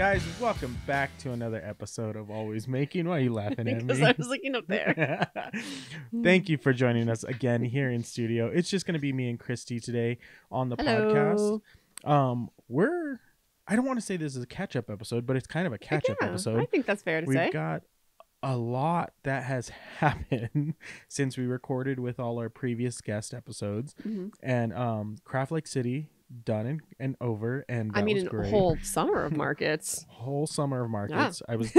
Guys, welcome back to another episode of Always Making. Why are you laughing at me? Because I was looking up there. Thank you for joining us again here in studio. It's just going to be me and Christy today on the Hello. podcast. I don't want to say this is a catch-up episode, but it's kind of a catch-up episode. I think that's fair to say. We've got a lot that has happened since we recorded with all our previous guest episodes. Mm-hmm. And Craft Lake City done and over, and that was great. Whole summer of markets. Whole summer of markets. Yeah. I was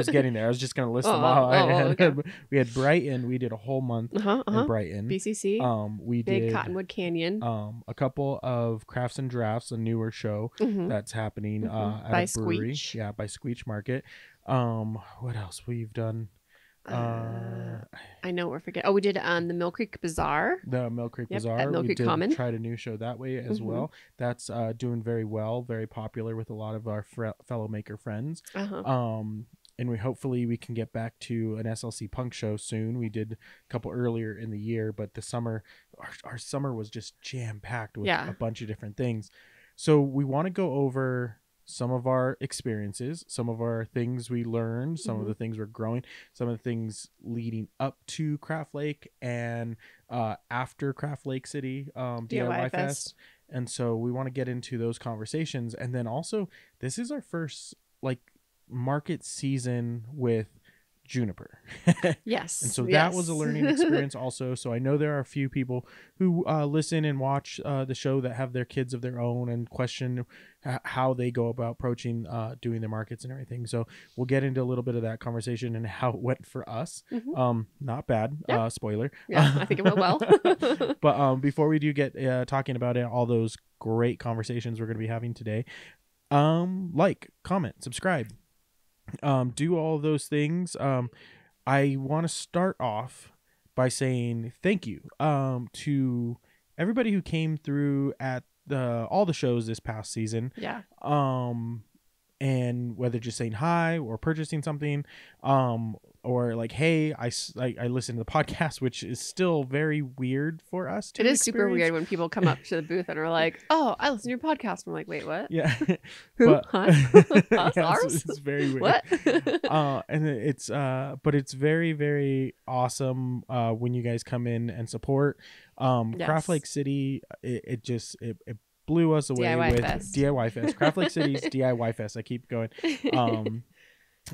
getting there. I was just gonna list them all. Okay. We had Brighton. We did a whole month in Brighton. BCC. We did did Cottonwood Canyon. A couple of Crafts and Drafts, a newer show that's happening at by a brewery. Squeech. Yeah, by Squeech Market. What else we've done? I know we're forgetting. Oh, we did the Mill Creek Bazaar. The Mill Creek Bazaar. At Mill Creek Common. Tried a new show that way as well. That's doing very well, very popular with a lot of our fellow maker friends. And hopefully we can get back to an SLC punk show soon. We did a couple earlier in the year, but the summer, our summer was just jam packed with a bunch of different things. So we want to go over some of our experiences, some of our things we learned, some of the things we're growing, some of the things leading up to Craft Lake and after Craft Lake City DIY Fest. And so we want to get into those conversations. And then also, this is our first market season with Juniper. Yes. And so that was a learning experience also. So I know there are a few people who listen and watch the show that have their kids of their own and question how they go about approaching doing their markets and everything. So we'll get into a little bit of that conversation and how it went for us. Not bad. Spoiler. Yeah, I think it went well. But before we do get talking about it, all those great conversations we're going to be having today, like, comment, subscribe. Do all of those things. I want to start off by saying thank you to everybody who came through at all the shows this past season. Yeah. And whether just saying hi or purchasing something, or like, hey, I listened to the podcast, which is still very weird for us to experience. Super weird when people come up to the booth and are like, oh, I listen to your podcast. I'm like, wait, what? Yeah. Who? But, Us? yeah, Ours? it's very weird. What? And it's but it's very, very awesome when you guys come in and support. Craft Lake City, it blew us away with DIY Fest. Craft Lake City's DIY Fest. I keep going.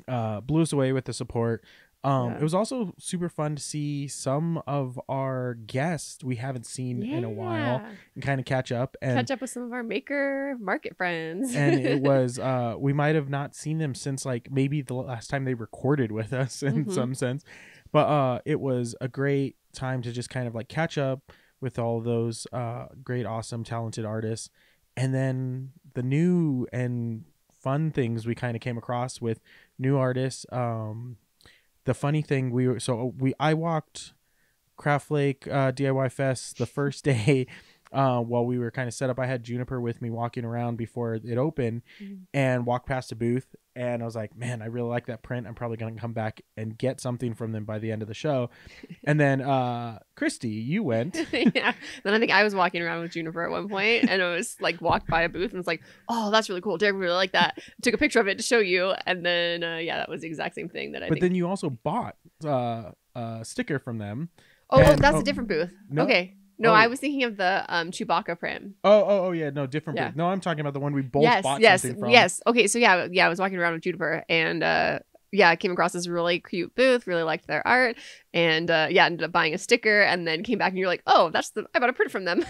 Blew us away with the support. It was also super fun to see some of our guests we haven't seen in a while and kind of catch up with some of our maker market friends. And it was we might have not seen them since maybe the last time they recorded with us in some sense, but it was a great time to just kind of catch up with all those great, awesome, talented artists. And then the new and fun things we kind of came across with new artists. The funny thing, I walked Craft Lake DIY Fest the first day while we were kind of set up. I had Juniper with me walking around before it opened and walked past a booth. And I was like, man, I really like that print. I'm probably going to come back and get something from them by the end of the show. And then Christy, you went. Yeah. Then I think I was walking around with Juniper at one point and I was walked by a booth and was like, oh, that's really cool. Derek really like that. Took a picture of it to show you. And then, that was the exact same thing But then you also bought a sticker from them. Oh, that's a different booth. No, okay. No, I was thinking of the Chewbacca print. Oh, yeah. No, different booth. No, I'm talking about the one we both bought something from. Yes. Okay, so I was walking around with Juniper and I came across this really cute booth, really liked their art, and ended up buying a sticker and then came back and you're like, oh, I bought a print from them.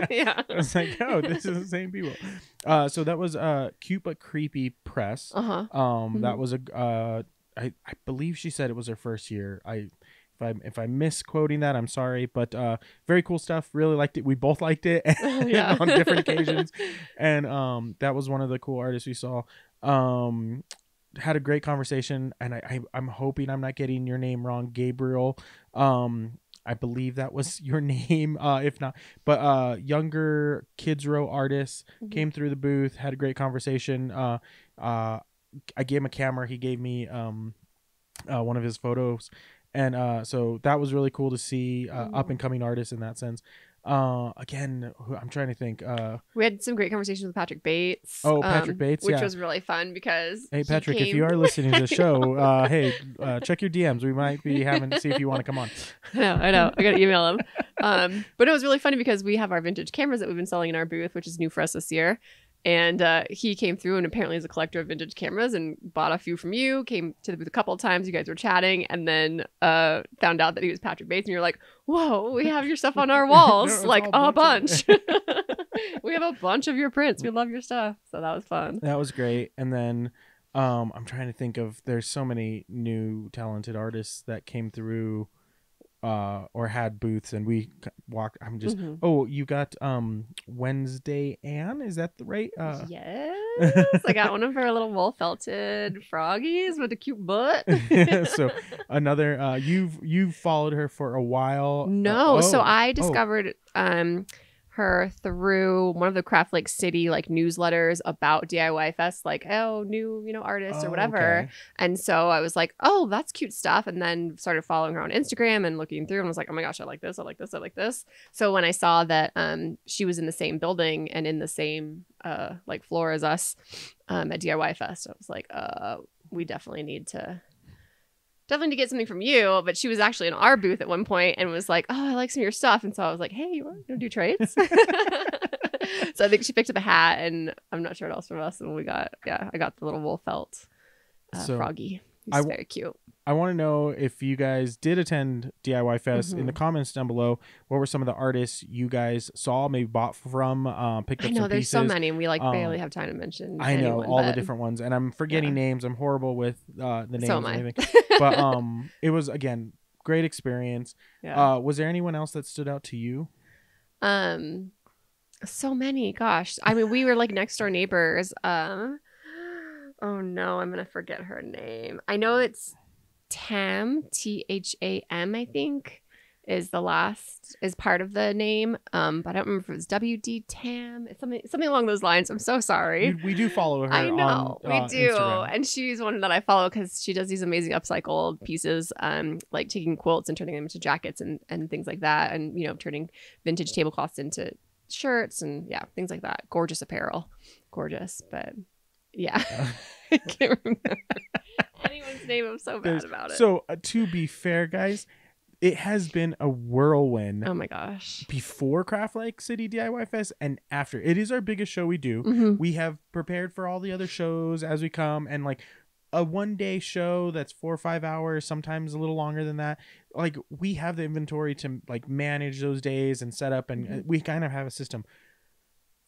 Yeah. I was like, oh, this is the same people. So that was Cute But Creepy Press. That was I believe she said it was her first year. If I'm misquoting that, I'm sorry, but very cool stuff. Really liked it. We both liked it on different occasions, and that was one of the cool artists we saw. Had a great conversation, and I'm hoping I'm not getting your name wrong, Gabriel. I believe that was your name, if not. But younger Kids Row artists came through the booth, had a great conversation. I gave him a camera. He gave me one of his photos. And so that was really cool to see up and coming artists in that sense. Again, I'm trying to think. We had some great conversations with Patrick Bates. Oh, Patrick Bates, which yeah. was really fun because Hey, he Patrick, if came. you are listening to the I show, know. hey, check your DMs. We might be having to see if you want to come on. I know. I gotta email him. But it was really funny because we have our vintage cameras that we've been selling in our booth, which is new for us this year. And he came through and apparently is a collector of vintage cameras and bought a few from you, came to the booth a couple of times. You guys were chatting and then found out that he was Patrick Bates. And you're like, whoa, we have your stuff on our walls. No, like all a bunch. We have a bunch of your prints. We love your stuff. So that was fun. That was great. And then I'm trying to think of, there's so many new talented artists that came through or had booths, and we walked. I'm just Oh, you got Wednesday Ann, is that the right Yes, I got one of her little wool felted froggies with a cute butt. So another you've followed her for a while. No, so I discovered her through one of the Craft Lake City like newsletters about DIY Fest, like new artists or whatever. Okay. And so I was like, oh, that's cute stuff, and then started following her on Instagram and looking through and was like, oh my gosh, I like this, I like this, I like this. So when I saw that she was in the same building and in the same like floor as us at DIY Fest, I was like, we definitely need to get something from you. But she was actually in our booth at one point and was like, oh, I like some of your stuff. And so I was like, hey, you want to do trades? So I think she picked up a hat, and I'm not sure what else from us. And I got the little wool felt froggy. He's very cute. I want to know if you guys did attend DIY Fest. In the comments down below, what were some of the artists you guys saw, maybe bought from, picked up some pieces? I know there's so many, and we barely have time to mention. I know all the different ones, and I'm forgetting names. I'm horrible with the names so and everything. But it was, again, great experience. Yeah. Was there anyone else that stood out to you? So many. Gosh, I mean, we were like next door neighbors. Oh no, I'm gonna forget her name. I know it's Tam, Tham, I think, is part of the name. But I don't remember if it was WD Tam. It's something along those lines. I'm so sorry. We do follow her. I know on, we do, Instagram. And she's one that I follow because she does these amazing upcycled pieces, like taking quilts and turning them into jackets and things like that, and turning vintage tablecloths into shirts and things like that. Gorgeous apparel, gorgeous, but. Yeah. I can't remember anyone's name. I'm so bad about it. So to be fair, guys, it has been a whirlwind. Oh my gosh. Before Craft Lake City DIY Fest and after. It is our biggest show we do. We have prepared for all the other shows as we come, and like a 1-day show that's 4 or 5 hours, sometimes a little longer than that. Like, we have the inventory to like manage those days and set up, and we kind of have a system.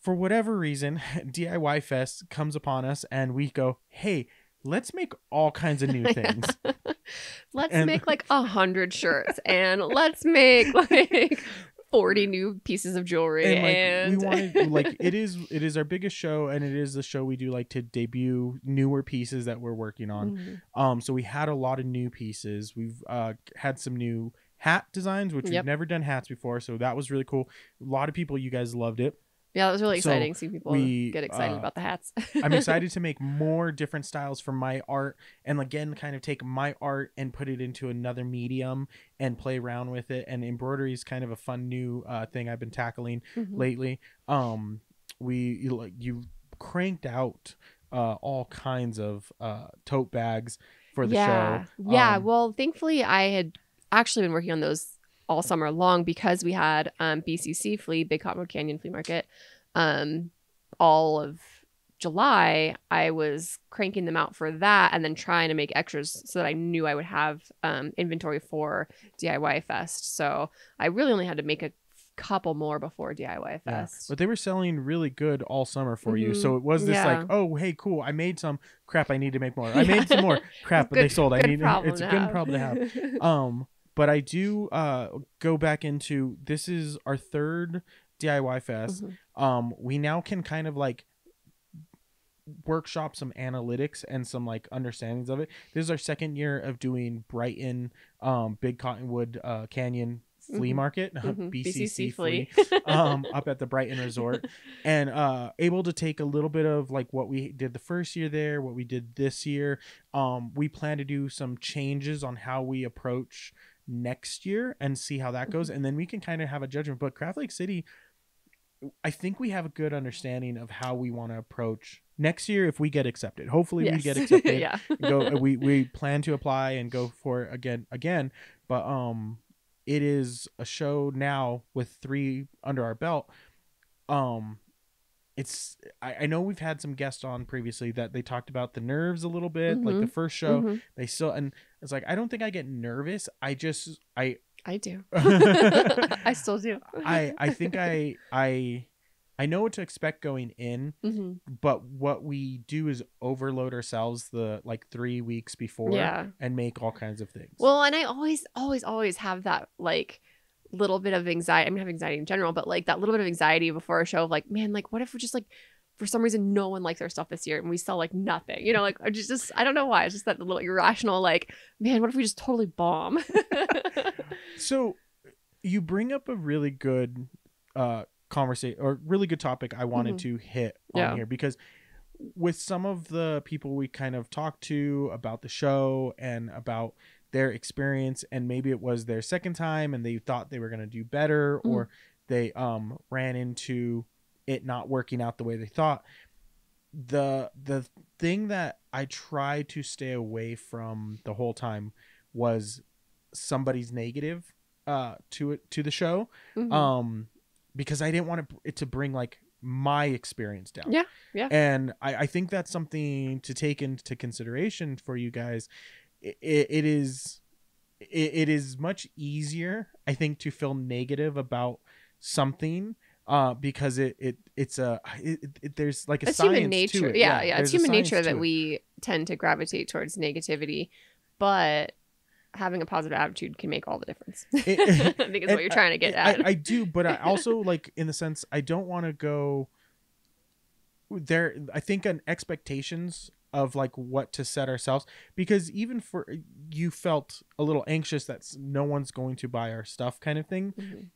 For whatever reason, DIY Fest comes upon us and we go, hey, let's make all kinds of new things. Let's make like 100 shirts, and let's make like 40 new pieces of jewelry. And we wanted, like, it is our biggest show, and it is the show we do like to debut newer pieces that we're working on. So we had a lot of new pieces. We've had some new hat designs, which we've never done hats before. So that was really cool. A lot of people, you guys loved it. Yeah, that was really exciting. Seeing people get excited about the hats. I'm excited to make more different styles for my art, and again, kind of take my art and put it into another medium and play around with it. And embroidery is kind of a fun new thing I've been tackling lately. You cranked out all kinds of tote bags for the show. Yeah. Well, thankfully, I had actually been working on those all summer long because we had BCC Flea, Big Cottonwood Canyon Flea Market, all of July. I was cranking them out for that and then trying to make extras so that I knew I would have inventory for DIY Fest. So I really only had to make a couple more before DIY Fest. But they were selling really good all summer for you. So it was this like, oh, hey, cool. I made some. Crap, I need to make more. I made some more. Crap, but they sold. It's a good problem to have. But I do go back into, this is our third DIY Fest. We now can kind of like workshop some analytics and some like understandings of it. This is our second year of doing Brighton Big Cottonwood Canyon Flea Market, BCC Flea, up at the Brighton Resort, and able to take a little bit of like what we did the first year there, what we did this year. We plan to do some changes on how we approach next year and see how that goes, and then we can kind of have a judgment. But Craft Lake City, I think we have a good understanding of how we want to approach next year if we get accepted. Hopefully we get accepted. Yeah. We plan to apply and go for it again. But it is a show now with 3 under our belt. It's I know we've had some guests on previously that they talked about the nerves a little bit, like the first show. They still, and it's like I don't think I get nervous. I do. I still do. I think I know what to expect going in, but what we do is overload ourselves the 3 weeks before and make all kinds of things. Well, and I always have that little bit of anxiety. I mean, I have anxiety in general, but that little bit of anxiety before a show of man, what if we just for some reason no one likes our stuff this year and we sell nothing, I just I don't know why. It's just that little irrational man, what if we just totally bomb? So you bring up a really good conversation or really good topic I wanted to hit on here, because with some of the people we kind of talked to about the show and about their experience, and maybe it was their second time and they thought they were going to do better, or they ran into it not working out the way they thought. The thing that I tried to stay away from the whole time was somebody's negative to the show, because I didn't want it to bring my experience down. Yeah. And I think that's something to take into consideration for you guys. It is much easier, I think, to feel negative about something because it's there's a it's science human nature. to it. Yeah. It's human nature that it. we tend to gravitate towards negativity, but having a positive attitude can make all the difference. I think is what you're trying to get at. I do, but I also in the sense I don't want to go there. I think on expectations of what to set ourselves, because even for you felt a little anxious that no one's going to buy our stuff kind of thing.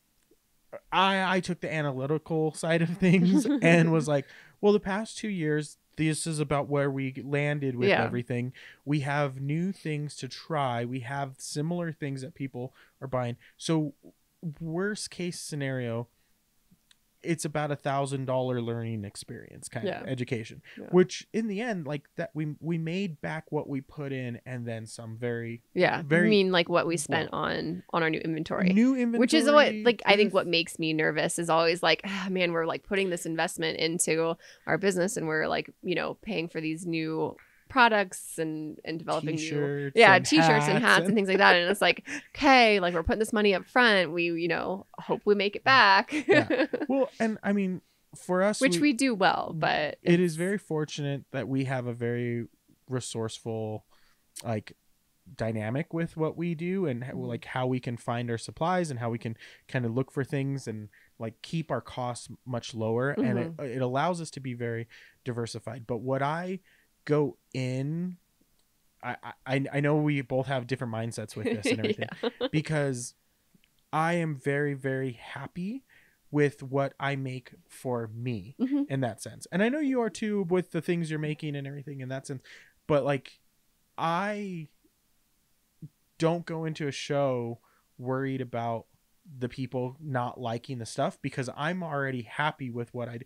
I took the analytical side of things and was well, the past 2 years, this is about where we landed with everything. We have new things to try. We have similar things that people are buying. So worst case scenario, it's about $1,000 learning experience kind of education, which in the end, that we made back what we put in and then some. Very I mean, what we spent on our new inventory, which is what I think what makes me nervous is always man, we're putting this investment into our business and we're paying for these new products and developing t-shirts t-shirts and hats and things like that, and it's okay, we're putting this money up front, we hope we make it back. Well, and I mean, for us, which we do well, but it is very fortunate that we have a very resourceful dynamic with what we do, and how we can find our supplies and how we can kind of look for things and keep our costs much lower, and it allows us to be very diversified. But what I go in, I know we both have different mindsets with this and everything, because I am very, very happy with what I make for me in that sense. And I know you are too, with the things you're making and everything in that sense. But I don't go into a show worried about the people not liking the stuff, because I'm already happy with what I do.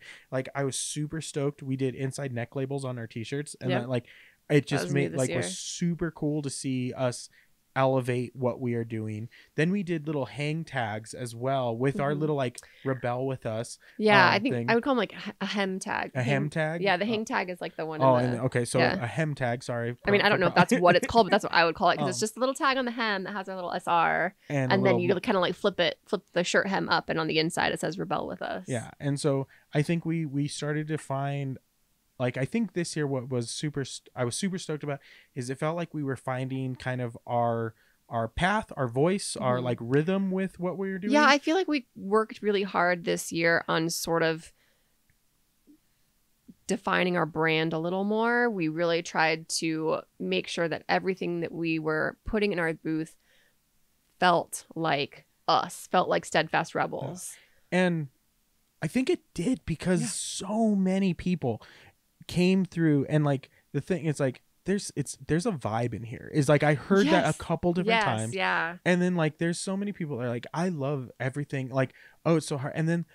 I was super stoked. We did inside neck labels on our t-shirts, and that it just made was super cool to see us elevate what we are doing. Then we did little hang tags as well with our little rebel with us. I think thing. I would call them a hem tag. A hem tag? Yeah, the hang tag is the one. Okay, so a hem tag. Sorry. I mean, I don't know if that's what it's called, but that's what I would call it, because it's just a little tag on the hem that has our little SR, and then you kind of flip the shirt hem up, and on the inside it says "Rebel with us." Yeah, and so I think we started to find. I think this year what was I was super stoked about is it felt like we were finding kind of our path, our voice, our rhythm with what we were doing. Yeah, I feel like we worked really hard this year on sort of defining our brand a little more. We really tried to make sure that everything that we were putting in our booth felt like us, felt like Steadfast Rebels. And I think it did, because so many people came through, and the thing is there's a vibe in here. Is like I heard that a couple different times. Yeah. And then like there's so many people that are like, I love everything. Like, oh, it's so hard. And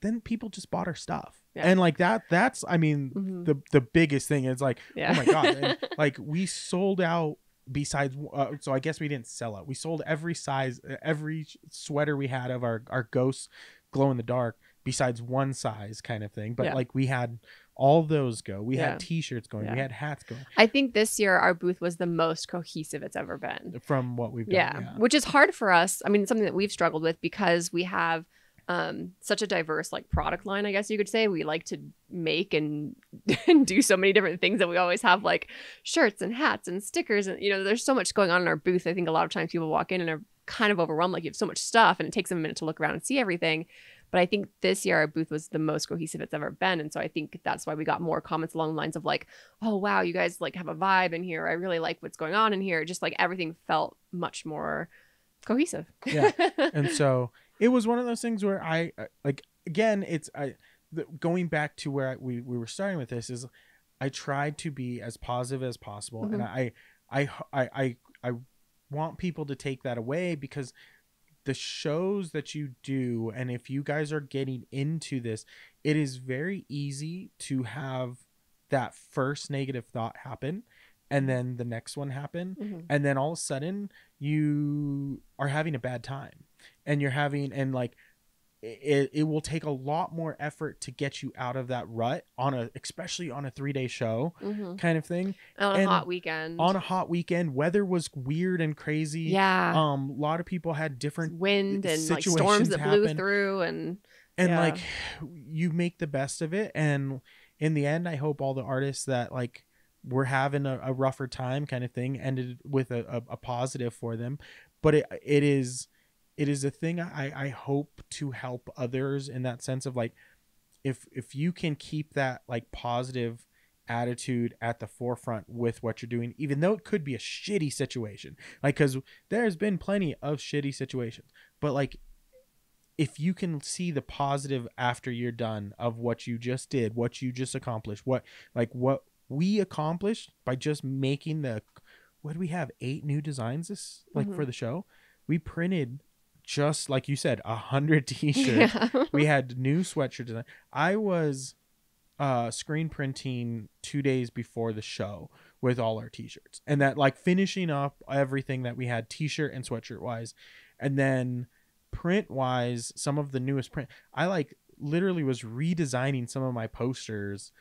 then people just bought our stuff. Yeah. And like that's I mean the biggest thing is like, oh my god. And, like we sold out besides so I guess we didn't sell out. We sold every size, every sweater we had of our ghost glow in the dark besides one size kind of thing. But like we had all those go. We had t-shirts going. We had hats going. I think this year our booth was the most cohesive it's ever been. From what we've done. Yeah. Which is hard for us. I mean, something that we've struggled with because we have such a diverse like product line, I guess you could say. We like to make and do so many different things that we always have like shirts and hats and stickers. And, there's so much going on in our booth. I think a lot of times people walk in and are kind of overwhelmed. Like you have so much stuff and it takes them a minute to look around and see everything. But I think this year our booth was the most cohesive it's ever been. And so I think that's why we got more comments along the lines of like, oh, wow, you guys like have a vibe in here. I really like what's going on in here. Just like everything felt much more cohesive. Yeah. And so it was one of those things where I like, again, going back to where we were starting with this is I tried to be as positive as possible. And I want people to take that away because the shows that you do, and if you guys are getting into this, it is very easy to have that first negative thought happen and then the next one happen. And then all of a sudden you are having a bad time and it will take a lot more effort to get you out of that rut especially on a 3-day show kind of thing. On a hot weekend. Weather was weird and crazy. Yeah. A lot of people had different wind and like storms that blew through and like you make the best of it. And in the end, I hope all the artists that like were having a rougher time kind of thing ended with a positive for them. But it is a thing I hope to help others in that sense of like, if you can keep that like positive attitude at the forefront with what you're doing, even though it could be a shitty situation, like, cause there's been plenty of shitty situations, but like, if you can see the positive after you're done of what you just did, what you just accomplished, what we accomplished by just making what do we have? 8 new designs for the show. We printed, just like you said, 100 t-shirts. We had new sweatshirt design. I was screen printing 2 days before the show with all our t-shirts, and that like finishing up everything that we had t-shirt and sweatshirt wise. And then print wise, some of the newest print, I like literally was redesigning some of my posters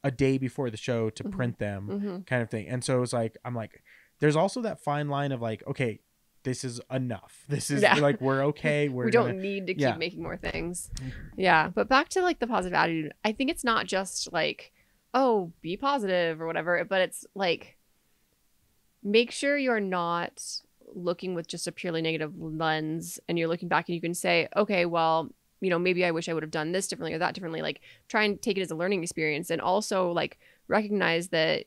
a day before the show to print them kind of thing. And so it was like, I'm like, there's also that fine line of like, okay, this is enough. This is like, we're okay. We don't need to keep making more things. Yeah. But back to like the positive attitude, I think it's not just like, oh, be positive or whatever, but it's like, make sure you're not looking with just a purely negative lens and you're looking back and you can say, okay, well, maybe I wish I would have done this differently or that differently. Like try and take it as a learning experience, and also like recognize that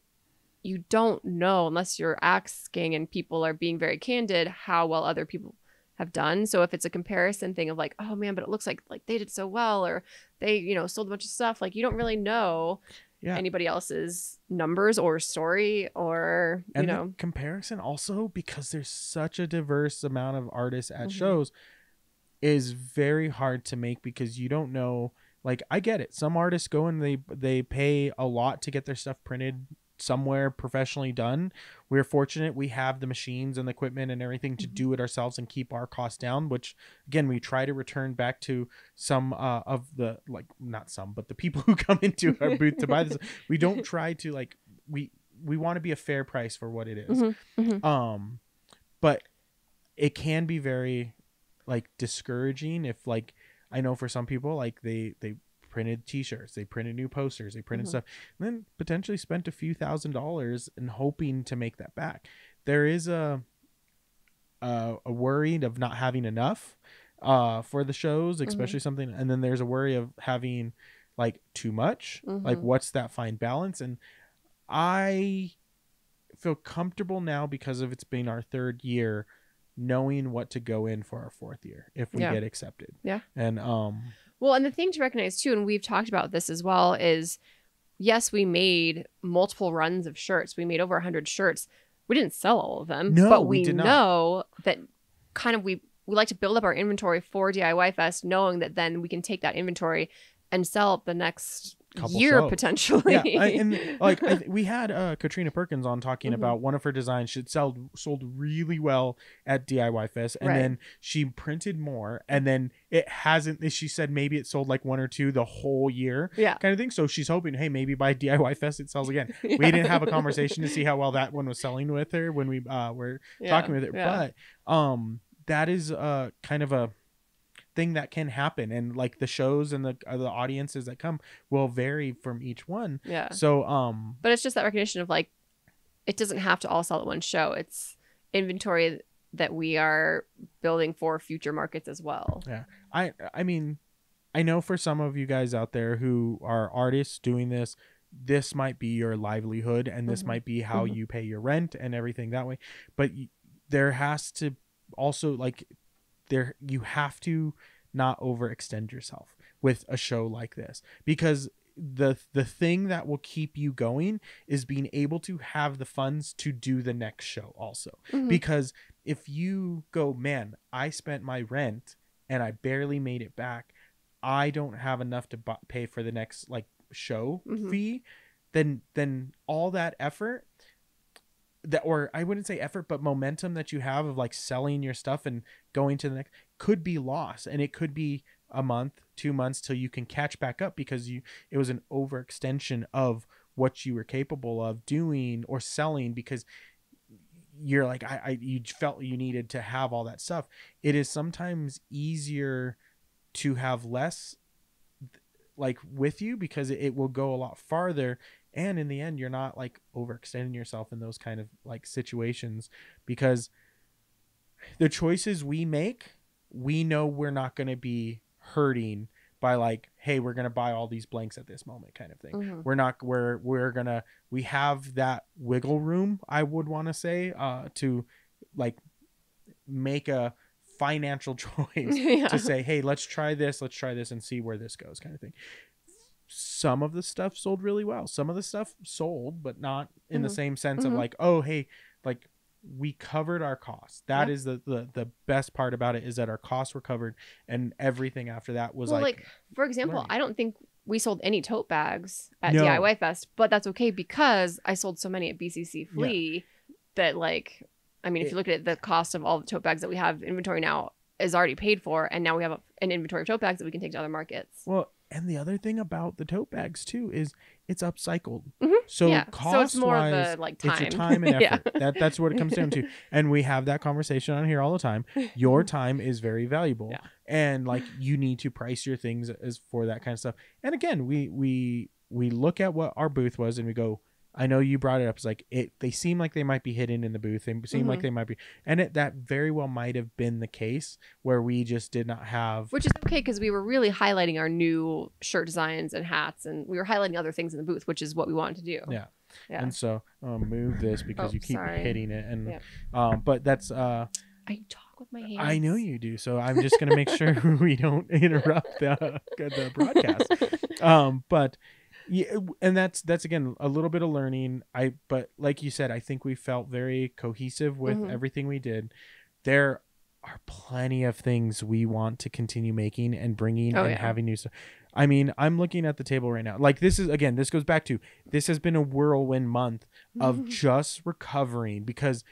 you don't know unless you're asking and people are being very candid how well other people have done. So if it's a comparison thing of like, oh man, but it looks like they did so well, or they, sold a bunch of stuff, like you don't really know anybody else's numbers or story or, the comparison also, because there's such a diverse amount of artists at shows, is very hard to make because you don't know. Like, I get it. Some artists go and they pay a lot to get their stuff printed somewhere professionally done. We're fortunate we have the machines and the equipment and everything to do it ourselves and keep our costs down, which again, we try to return back to some of the, like, not some, but the people who come into our booth to buy this. We don't try to like, we want to be a fair price for what it is. But it can be very like discouraging if, like, I know for some people, like they printed t-shirts, they printed new posters, they printed stuff, and then potentially spent a few $1,000s and hoping to make that back. There is a worry of not having enough for the shows, especially something, and then there's a worry of having like too much. Like, what's that fine balance? And I feel comfortable now because of it's been our 3rd year, knowing what to go in for our 4th year if we get accepted. And well, and the thing to recognize too, and we've talked about this as well, is yes, we made multiple runs of shirts. We made over 100 shirts. We didn't sell all of them, No, but we we did not. know that kind of we like to build up our inventory for DIY Fest, knowing that then we can take that inventory and sell it the next Couple year shows. potentially. Yeah, and like we had Katrina Perkins on talking Mhm. about one of her designs should sold really well at DIY Fest, and Right. then she printed more, and then it hasn't. She said maybe it sold like one or two the whole year, Yeah. kind of thing. So she's hoping, hey, maybe by DIY Fest it sells again. Yeah. We didn't have a conversation to see how well that one was selling with her when we were talking with her, Yeah. but that is kind of a thing that can happen, and like the shows and the audiences that come will vary from each one. Yeah. So But it's just that recognition of like, it doesn't have to all sell at one show. It's inventory that we are building for future markets as well. yeah, I mean, I know for some of you guys out there who are artists doing this might be your livelihood, and this Mhm. might be how Mhm. you pay your rent and everything that way, but there has to also like you have to not overextend yourself with a show like this, because the thing that will keep you going is being able to have the funds to do the next show also. Mhm. Because if you go, man, I spent my rent and I barely made it back, I don't have enough to pay for the next like show Mhm. fee, then all that effort that, or I wouldn't say effort, but momentum that you have of like selling your stuff and going to the next could be lost, and it could be a month, 2 months till you can catch back up, because it was an overextension of what you were capable of doing or selling, because you're like you felt you needed to have all that stuff. It is sometimes easier to have less like with you, because it will go a lot farther, and in the end you're not like overextending yourself in those kind of like situations, because the choices we make, we know we're not going to be hurting by like, hey, we're going to buy all these blanks at this moment kind of thing. Mhm. We're not, we're going to, we have that wiggle room, I would want to say, to like make a financial choice Yeah. to say, hey, let's try this and see where this goes kind of thing. Some of the stuff sold really well. Some of the stuff sold, but not in the Mhm. same sense of Mhm. like, oh, hey, like we covered our costs. That Yeah. is the best part about it, is that our costs were covered, and everything after that was Well, like for example, learning. I don't think we sold any tote bags at No. DIY Fest, but that's okay because I sold so many at BCC Flea that like, I mean, if you look at the cost of all the tote bags that we have inventory now is already paid for, and now we have an inventory of tote bags that we can take to other markets. Well, and the other thing about the tote bags too is it's upcycled. Mhm. So Yeah. So cost it's more of wise, the like it's time. your time and Yeah. effort. That's what it comes down to. And we have that conversation on here all the time. Your time is very valuable. Yeah. And like you need to price your things as for that kind of stuff. And again, we look at what our booth was and we go, I know you brought it up. It's like they seem like they might be hidden in the booth. They seem like they might be, and that very well might have been the case where we just did not have. Which is okay because we were really highlighting our new shirt designs and hats, and we were highlighting other things in the booth, which is what we wanted to do. Yeah. Yeah. And so move this because you keep sorry. hitting it, and Yeah. but that's I talk with my hands. I know you do, so I'm just gonna make sure we don't interrupt the broadcast. But yeah, and that's again a little bit of learning. But like you said, I think we felt very cohesive with everything we did. There are plenty of things we want to continue making and bringing having new stuff. I mean, I'm looking at the table right now. Like this goes back to, this has been a whirlwind month of just recovering, because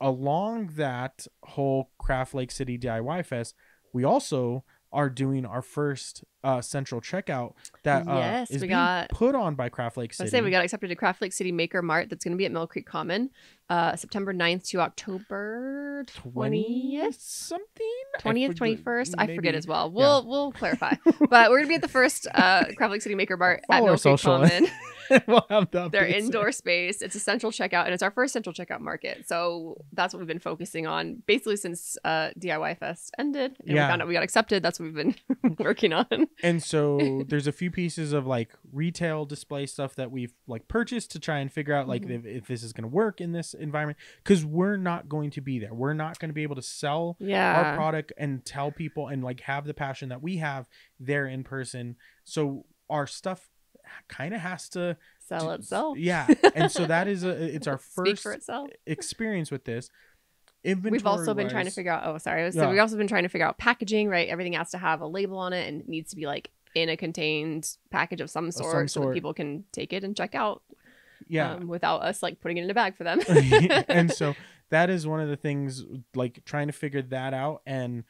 along that whole Craft Lake City DIY Fest, we also are doing our first central checkout that is being put on by Craft Lake City. We got accepted to Craft Lake City Maker Mart that's going to be at Mill Creek Common September 9th to October 20th something 20th 21st I forget as well. We'll clarify. But we're going to be at the first Craft Lake City Maker Mart at Mill Creek Common. We'll have their indoor space. It's a central checkout, and it's our first central checkout market. So that's what we've been focusing on basically since DIY Fest ended. And we found out we got accepted. That's what we've been working on. And so there's a few pieces of like retail display stuff that we've like purchased to try and figure out like if this is going to work in this environment, because we're not going to be there. We're not going to be able to sell our product and tell people and like have the passion that we have there in person. So our stuff kind of has to sell itself. Yeah. And so that is it's our Speak first for itself. experience with this. Inventory We've also been trying to figure out. Oh, sorry. So we've also been trying to figure out packaging. Right, everything has to have a label on it, and it needs to be like in a contained package of some sort, so that people can take it and check out. Yeah. Without us like putting it in a bag for them. And so that is one of the things, like trying to figure that out, and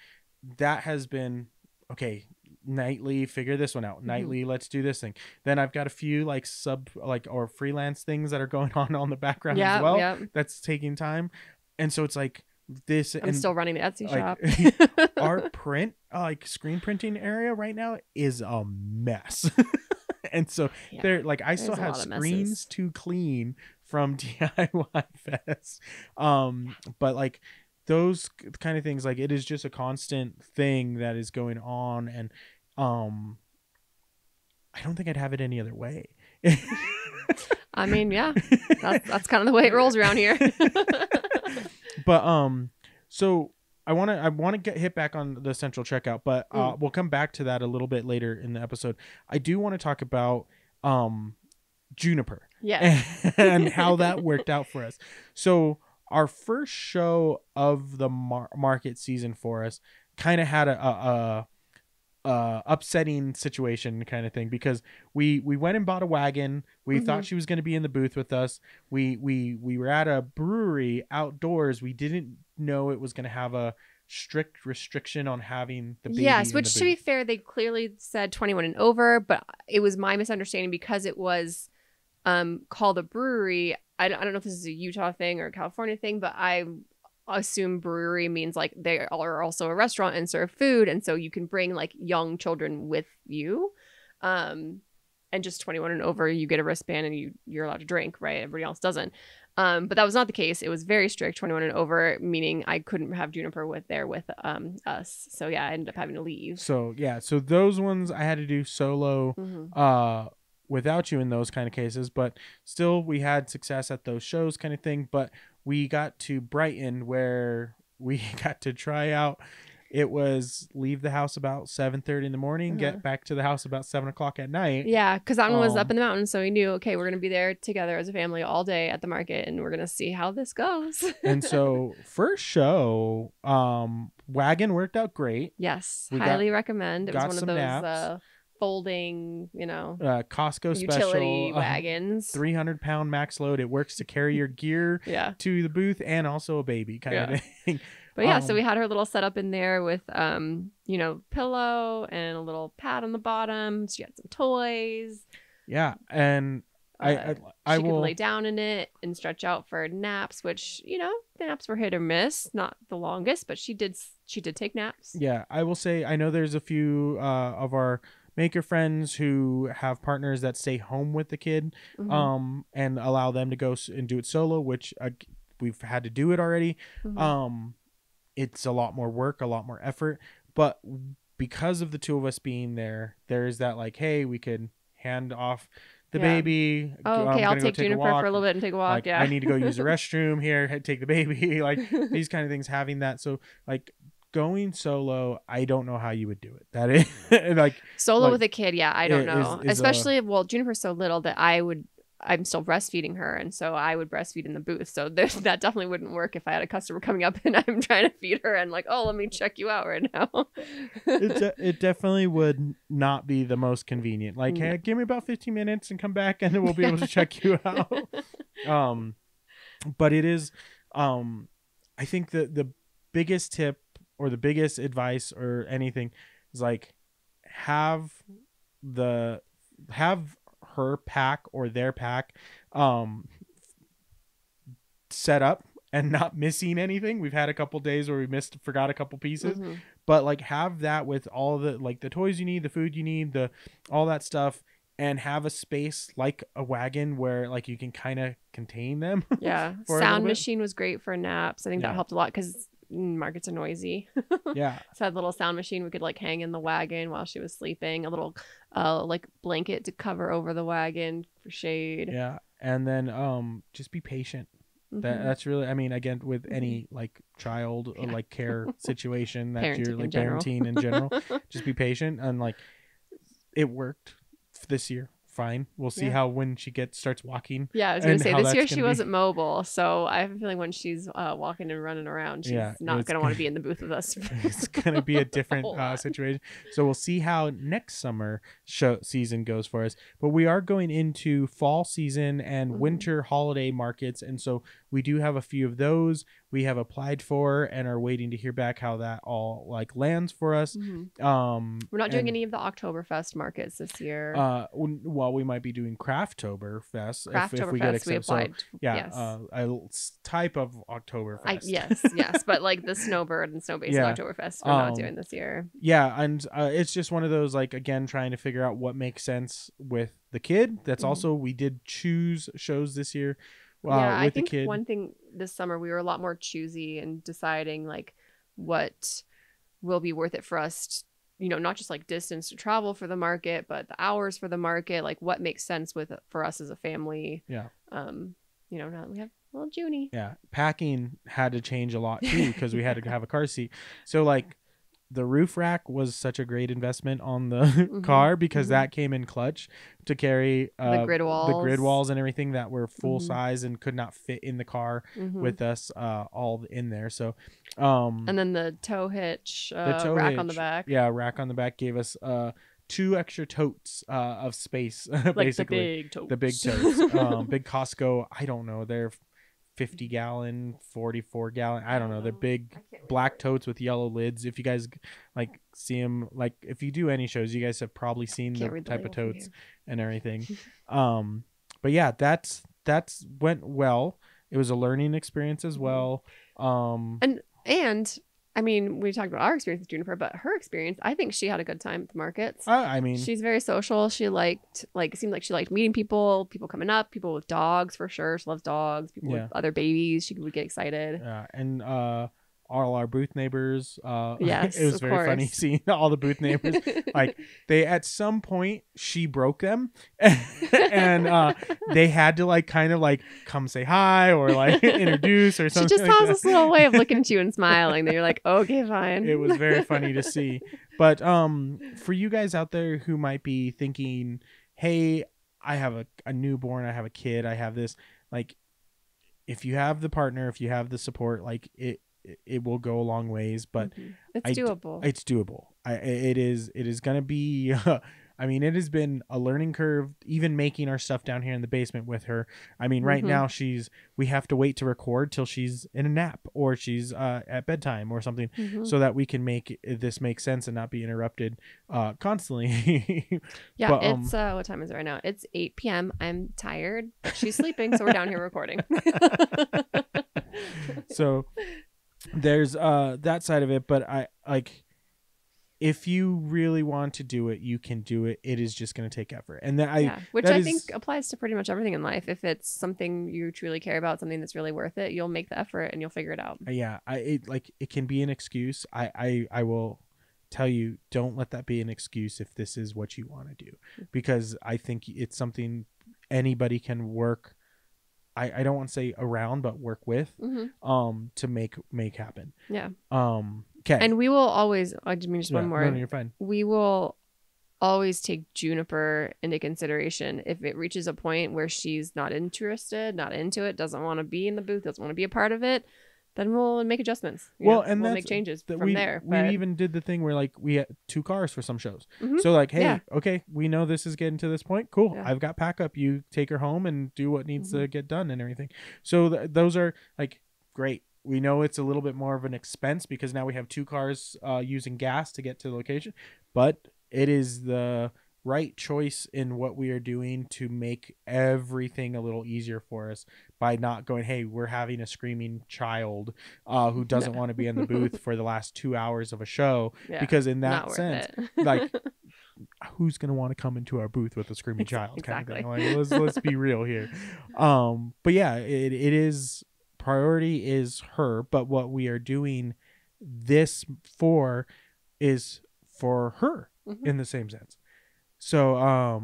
that has been okay. Nightly, figure this one out. Nightly, let's do this thing. Then I've got a few like or freelance things that are going on the background as well. Yeah. That's taking time, and so it's like this. I'm still running the Etsy shop. Our print, like screen printing area right now is a mess. And so they're like, I still have screens to clean from DIY Fest. But like those kind of things, like it is just a constant thing that is going on. And I don't think I'd have it any other way. I mean, yeah, that's kind of the way it rolls around here. But so I want to hit back on the central checkout, but we'll come back to that a little bit later in the episode. I do want to talk about Juniper, and how that worked out for us. So our first show of the market season for us kind of had a upsetting situation kind of thing, because we went and bought a wagon. We thought she was going to be in the booth with us. We were at a brewery outdoors. We didn't know it was going to have a strict restriction on having the baby. Yes, which to be fair, they clearly said 21 and over, but it was my misunderstanding because it was called a brewery. I don't know if this is a Utah thing or a California thing, but I assume brewery means like they are also a restaurant and serve food, and so you can bring like young children with you, and just 21 and over you get a wristband and you're allowed to drink, right? Everybody else doesn't. But that was not the case. It was very strict, 21 and over, meaning I couldn't have Juniper with us. So yeah, I ended up having to leave. So those ones I had to do solo without you in those kind of cases, but still we had success at those shows kind of thing. But we got to Brighton where we got to try out. It was leave the house about 7:30 in the morning, get back to the house about 7 o'clock at night. Yeah, because Anna was up in the mountains, so we knew, okay, we're going to be there together as a family all day at the market, and we're going to see how this goes. And so first show, wagon worked out great. Yes, highly recommend. It was one of those naps. Folding, Costco utility special wagons, 300-pound max load. It works to carry your gear to the booth and also a baby kind of thing. But yeah, so we had her little setup in there with pillow and a little pad on the bottom. She had some toys. Yeah, and I she could lay down in it and stretch out for naps, which the naps were hit or miss, not the longest, but she did take naps. Yeah, I will say I know there's a few of our maker friends who have partners that stay home with the kid, and allow them to go and do it solo, which we've had to do it already. It's a lot more work, a lot more effort, but because of the two of us being there, there's that like, hey, we could hand off the baby. Oh, okay, I'll take Juniper for a little bit and take a walk. Like, I need to go use the restroom here. Take the baby. Like these kind of things. Having that, so like going solo, I don't know how you would do it. That is like solo with a kid. Yeah, I don't know. Especially Juniper's so little that I'm still breastfeeding her, and so I would breastfeed in the booth. So that definitely wouldn't work if I had a customer coming up and I'm trying to feed her and like, oh, let me check you out right now. It definitely would not be the most convenient. Like, hey, give me about 15 minutes and come back, and then we'll be able to check you out. But it is, I think the biggest tip or the biggest advice or anything is like have her pack or their pack set up and not missing anything. We've had a couple days where we forgot a couple pieces, but like have that with all the like the toys you need, the food you need, all that stuff, and have a space like a wagon where like you can kind of contain them. Yeah. Sound machine was great for naps. I think that helped a lot because markets are noisy. Yeah. So I had a little sound machine we could like hang in the wagon while she was sleeping, a little like blanket to cover over the wagon for shade. Yeah. And then just be patient. That's really, I mean, again, with any like child or like care situation that you're like parenting in general, just be patient. And like it worked this year fine. We'll see Yeah. how when she starts walking. Yeah, I was gonna and say how this year that's she gonna be. wasn't mobile, so I have a feeling when she's walking and running around, she's Yeah, not it's gonna want to be in the booth with us. it's gonna be a different whole lot. situation. So we'll see how next summer season goes for us. But we are going into fall season and Mhm. winter holiday markets, and so we do have a few of those we have applied for and are waiting to hear back how that all like lands for us. Mhm. We're We're not doing any of the Oktoberfest markets this year. Well, we might be doing Crafttoberfest if we get Crafttoberfest we accepted. So applied. yeah, yes. a type of Oktoberfest. Yes, but like the Snowbird and Snow Basin Yeah. Oktoberfest, we're not doing this year. Yeah, and it's just one of those like again trying to figure out what makes sense with the kid. That's Mhm. also we did choose shows this year. Yeah, I with the think kid. one thing this summer we were a lot more choosy in deciding like what will be worth it for us. Not just like distance to travel for the market, but the hours for the market, like what makes sense for us as a family. Yeah. Now that we have little Junie. Yeah, packing had to change a lot too because we had to have a car seat. So like the roof rack was such a great investment on the car because that came in clutch to carry the grid walls and everything that were full Mhm. size and could not fit in the car Mhm. with us all in there. So and then the tow hitch rack on the back. Yeah, rack on the back gave us 2 extra totes of space like basically. the big totes. Big Costco, I don't know, they're 50 gallon, 44 gallon, I don't know, they're big black totes with yellow lids. If you guys like see them, like if you do any shows, you guys have probably seen the type of totes and everything. But yeah, that's went well. It was a learning experience as well. And I mean, we talked about our experience with Juniper, but her experience, I think she had a good time at the markets. I mean, she's very social. She it seemed like she liked meeting people coming up, people with dogs for sure. She loves dogs, people with other babies. She would get excited. And all our booth neighbors. Yes, it was very funny seeing all the booth neighbors. Like they, at some point, she broke them, and they had to like kind of like come say hi or like introduce or something. She just like has that. this little way of looking at you and smiling. That you're like, okay, fine. It was very funny to see. But for you guys out there who might be thinking, hey, I have a newborn, I have a kid, I have this, like, if you have the partner, if you have the support, like it will go a long ways, but it's doable. It's doable. It is going to be I mean, it has been a learning curve even making our stuff down here in the basement with her. I mean, right now we have to wait to record till she's in a nap or she's at bedtime or something so that we can make this make sense and not be interrupted constantly. Yeah, but, it's what time is it right now? It's 8 p.m. I'm tired, but she's sleeping, so we're down here recording. So there's that side of it, but I like, if you really want to do it, you can do it. It is just going to take effort, and which I think applies to pretty much everything in life. If it's something you truly care about, something that's really worth it, you'll make the effort and you'll figure it out. Yeah, it can be an excuse. I will tell you, don't let that be an excuse if this is what you want to do, because I think it's something anybody can work. I don't want to say around, but work with to make happen. Yeah. Okay. And we will always, I mean, just one more. No, you're fine. We will always take Juniper into consideration if it reaches a point where she's not interested, not into it, doesn't want to be in the booth, doesn't want to be a part of it. Then we'll make adjustments. We'll make changes from there. We even did the thing where like we had 2 cars for some shows. So like, hey, okay, we know this is getting to this point. Cool. Yeah. I've got pack up. You take her home and do what needs to get done and everything. So those are like great. We know it's a little bit more of an expense because now we have 2 cars using gas to get to the location, but it is the right choice in what we are doing to make everything a little easier for us by not going, hey, we're having a screaming child who doesn't want to be in the booth for the last 2 hours of a show, because in that sense, like, who's going to want to come into our booth with a screaming child kind of thing? Like, let's be real here. But yeah, it is, priority is her, but what we are doing this for is for her in the same sense. So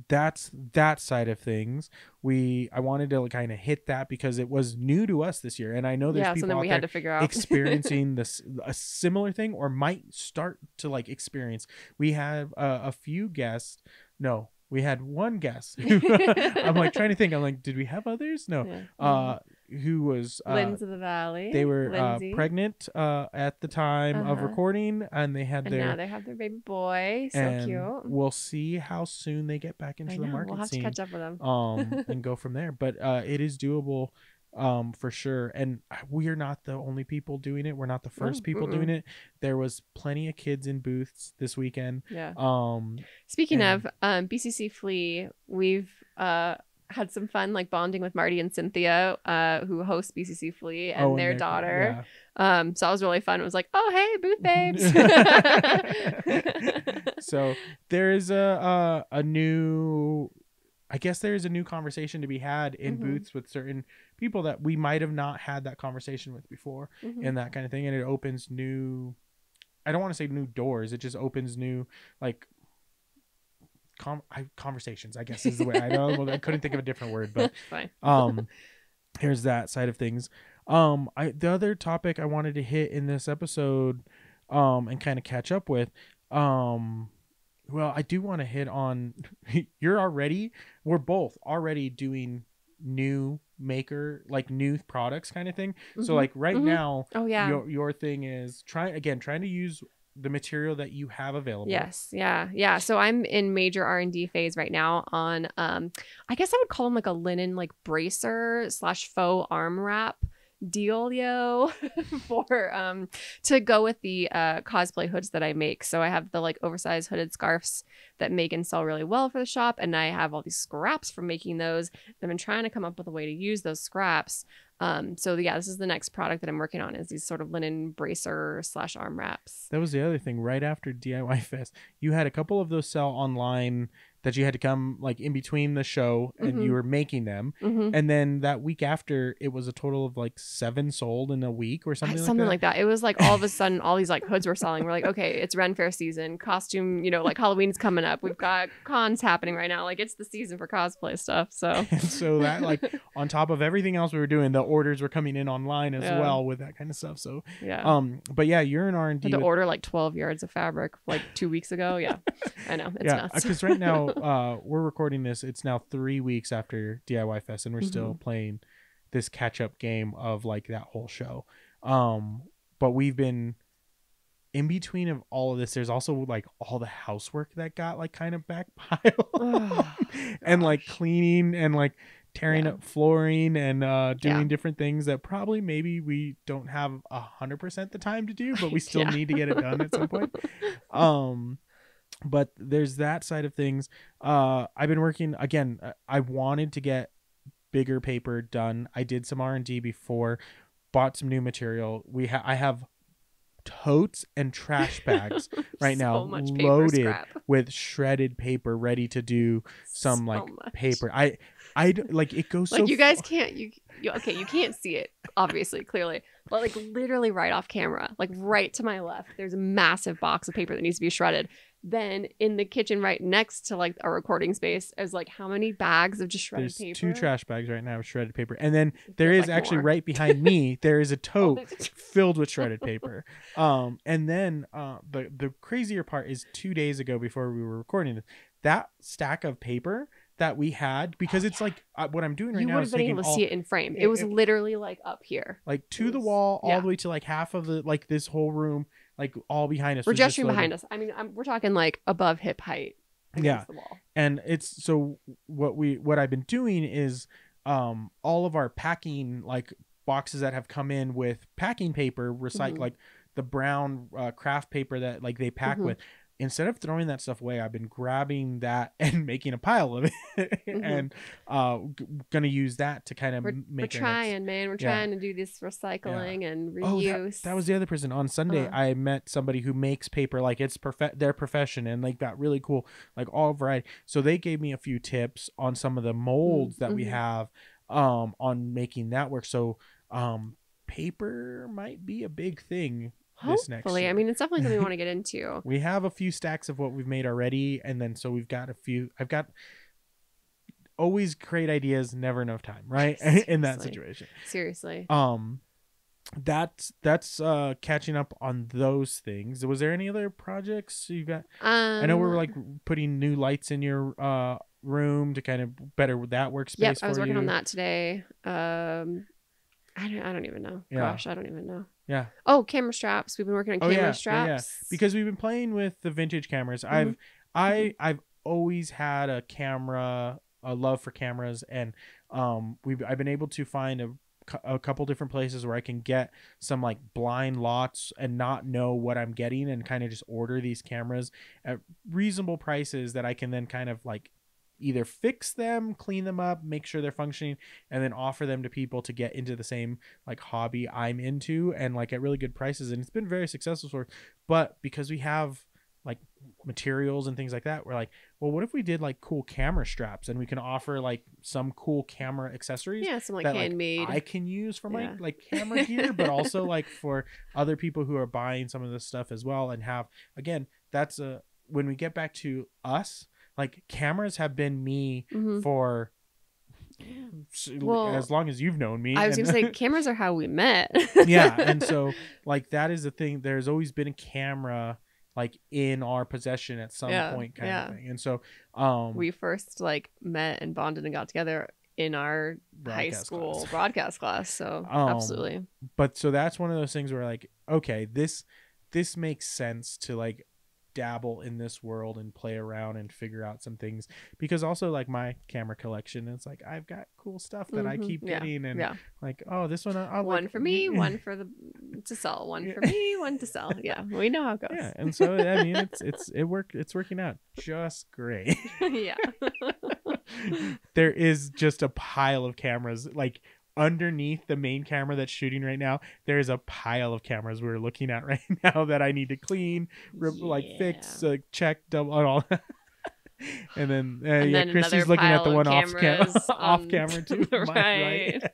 that's that side of things. I wanted to kind of hit that because it was new to us this year, and I know there's people so then out we there had to figure out experiencing a similar thing or might start to like experience. We have a few guests. No, we had one guest. I'm like trying to think. I'm like, did we have others? No. Yeah. Who was Linz of the Valley. they were Lindsay. pregnant at the time of recording, and they had and now they have their baby boy. So cute. We'll see how soon they get back into the market We'll have scene. to catch up with them. And go from there. But it is doable. For sure. And we are not the only people doing it. We're not the first people doing it. There was plenty of kids in booths this weekend. Yeah. Speaking of BCC Flea, we've had some fun like bonding with Marty and Cynthia, who host BCC Flea, and their daughter. Yeah. So that was really fun. It was like, oh hey, booth babes. So there is a new, I guess there is a new conversation to be had in booths with certain people that we might have not had that conversation with before, and that kind of thing. And it opens new, I don't want to say new doors. It just opens new like conversations, I guess is the way. I couldn't think of a different word, but fine. Here's that side of things. The other topic I wanted to hit in this episode, and kind of catch up with, well, I do want to hit on we're both already doing new new products kind of thing. So like right now, your thing is trying to use the material that you have available. Yes. Yeah. So I'm in major R&D phase right now on, I guess I would call them like a linen, like bracer / faux arm wrap dealio for to go with the cosplay hoods that I make. So I have the like oversized hooded scarves that make and sell really well for the shop, and I have all these scraps from making those. I've been trying to come up with a way to use those scraps. So yeah, this is the next product that I'm working on, is these sort of linen bracer / arm wraps. That was the other thing. Right after DIY Fest, you had a couple of those sell online that you had to come like in between the show, and you were making them. And then that week after, it was a total of like 7 sold in a week or something like that. It was like all of a sudden all these like hoods were selling. We're like, okay, it's Ren Fair season, costume, like Halloween's coming up. We've got cons happening right now. Like it's the season for cosplay stuff. So and so that like on top of everything else we were doing, the orders were coming in online as well with that kind of stuff. So but yeah, you're in R&D. I had to order like 12 yards of fabric like 2 weeks ago. Yeah, I know, it's nuts. Because right now we're recording this. It's now 3 weeks after DIY Fest, and we're still playing this catch-up game of like that whole show. But we've been in between of all of this. There's also like all the housework that got like kind of backpiled, and like cleaning and like tearing up flooring and doing different things that probably maybe we don't have 100% the time to do, but we still need to get it done at some point. But there's that side of things. I've been working again. I wanted to get bigger paper done. I did some R&D before, bought some new material. I have totes and trash bags right now loaded with shredded paper, ready to do some paper. I like it goes like so you guys can't you can't see it obviously clearly, but like literally right off camera, like right to my left, there's a massive box of paper that needs to be shredded. Then in the kitchen right next to like our recording space is like how many bags of just shredded paper? 2 trash bags right now of shredded paper. And then there is actually more. Right behind me, there is a tote filled with shredded paper. And then the crazier part is 2 days ago, before we were recording this, that stack of paper that we had, because it's like what I'm doing right now is taking able to see it in frame. It was literally like up here, like to the wall, all the way to like half of the like this whole room, like all behind us. We're gesturing behind us. I mean, we're talking like above hip height against the wall. And it's so what I've been doing is all of our packing like boxes that have come in with packing paper, recycle like the brown craft paper that like they pack with. Instead of throwing that stuff away, I've been grabbing that and making a pile of it, and gonna use that to kind of make. We're trying to do this recycling and reuse. That was the other person on Sunday. I met somebody who makes paper like it's their profession, and like got really cool, like all variety. So they gave me a few tips on some of the molds that we have on making that work. So paper might be a big thing. Hopefully. I mean, it's definitely something we want to get into. We have a few stacks of what we've made already, and then so we've got a few. I've got always great ideas, never enough time, right? In that situation. Seriously. that's catching up on those things. Was there any other projects you got? I know we're Um, like putting new lights in your room to kind of better that yep, workspace I was for working on you. that today. I don't even know. Yeah. Gosh, I don't even know. Yeah. Oh, camera straps. We've been working on Oh camera yeah, yeah, yeah. straps. Because we've been playing with the vintage cameras. Mm-hmm. I've always had a love for cameras, and I've been able to find a couple different places where I can get some like blind lots and not know what I'm getting, and kind of just order these cameras at reasonable prices that I can then kind of like either fix them, clean them up, make sure they're functioning, and then offer them to people to get into the same like hobby I'm into, and like at really good prices. And it's been very successful for, but because we have like materials and things like that, we're like, well, what if we did like cool camera straps, and we can offer like some cool camera accessories Yeah, some like that like I handmade. can use for my Yeah. like camera gear, but also like for other people who are buying some of this stuff as well. And have, again, that's a, when we get back to us, like cameras have been me Mm-hmm. for Well, as long as you've known me. I was gonna say And cameras are how we met. yeah, and so like that is the thing, there's always been a camera like in our possession at some Yeah, point, kind of yeah. thing. And so We first like met and bonded and got together in our high broadcast school class. broadcast class. So um absolutely. but so that's one of those things where like, okay, this makes sense to like dabble in this world and play around and figure out some things, because also like my camera collection, it's like I've got cool stuff that I keep Yeah, getting, and yeah. like, oh, this one I'll One like for me, one for the to sell. One for me, one to sell. Yeah, we know how it yeah. goes. And so I mean it's working out just great. Yeah. There is just a pile of cameras like underneath the main camera that's shooting right now. There is a pile of cameras we're looking at right now that I need to clean, like fix, check, double, and all that. And then And yeah, then another Christy's looking at pile the of one cameras off on camera too, the my right. right.